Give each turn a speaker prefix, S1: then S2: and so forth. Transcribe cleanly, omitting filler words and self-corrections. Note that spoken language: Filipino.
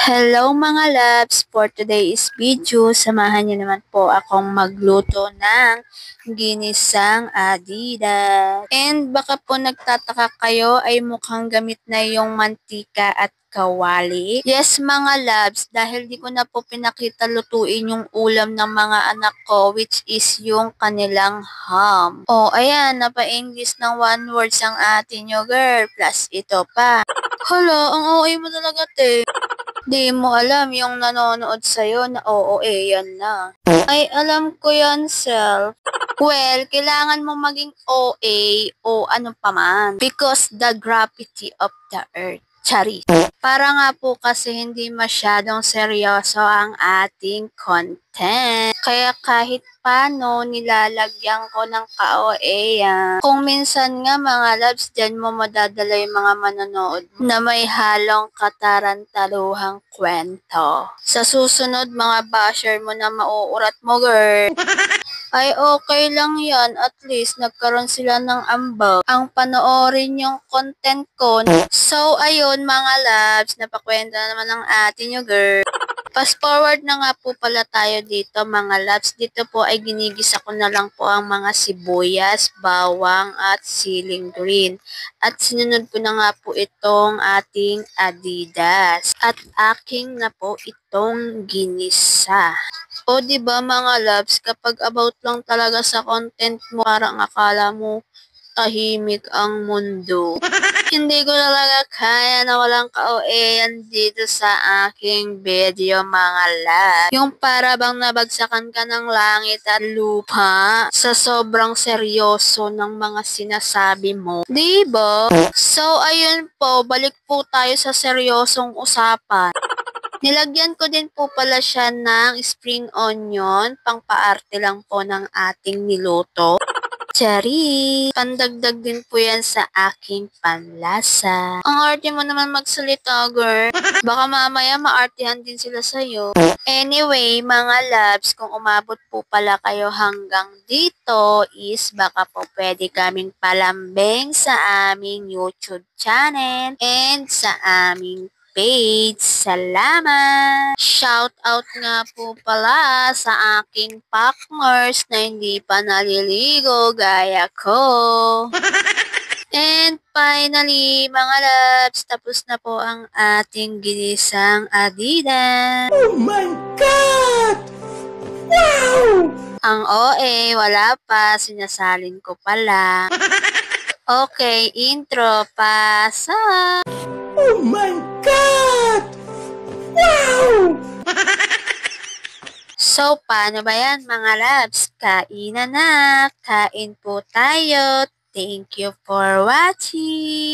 S1: Hello mga loves! For today's video, samahan niyo naman po akong magluto ng ginisang Adidas. And baka po nagtataka kayo ay mukhang gamit na yung mantika at kawali. Yes mga loves, dahil di ko na po pinakita lutuin yung ulam ng mga anak ko, which is yung kanilang ham. Oh, ayan, napa-English ng one words ang atin nyo girl, plus ito pa. Hala, ang OA mo talaga te. Di mo alam yung nanonood sa'yo na oo yan na. Ay, alam ko yan, self. Well, kailangan mo maging OA o ano pa man. Because the gravity of the earth. Charis. Para nga po kasi hindi masyadong seryoso ang ating content. Kaya kahit paano nilalagyan ko ng ka-OA yan. Kung minsan nga mga loves, dyan mo madadala yung mga manonood na may halong katarantaluhang kwento. Sa susunod mga basher mo na mauurat mo girl. Ay okay lang yan, at least nagkaroon sila ng ambag ang panoorin yung content ko. So ayun mga loves, napakwento na naman ng atin yung girl. Fast forward na nga po pala tayo dito mga loves. Dito po ay ginigisa ko na lang po ang mga sibuyas, bawang at siling green. At sinunod ko na nga po itong ating Adidas. At aking na po itong ginisa. O di ba mga loves, kapag about lang talaga sa content mo, parang akala mo tahimik ang mundo. Hindi ko talaga kaya na walang ka-OA dito sa aking video mga loves. Yung para bang nabagsakan ka ng langit at lupa sa sobrang seryoso ng mga sinasabi mo. Diba? So ayun po, balik po tayo sa seryosong usapan. Nilagyan ko din po pala siya ng spring onion, pang-paarte lang po ng ating niluto. Chari! Pandagdag din po yan sa aking panlasa. Ang arte mo naman magsalita, girl. Baka mamaya maartehan din sila sa'yo. Anyway, mga loves, kung umabot po pala kayo hanggang dito is baka po pwede kaming palambing sa aming YouTube channel and sa aming page. Salamat! Shout out nga po pala sa aking partners na hindi pa naliligo gaya ko. And finally, mga loves, tapos na po ang ating ginisang Adidas.
S2: Oh my God! Wow!
S1: Ang OA, wala pa, sinasalin ko pala. Okay, intro, pasa!
S2: Oh my God! Wow!
S1: So, paano ba yan mga loves? Kainan na! Kain po tayo! Thank you for watching!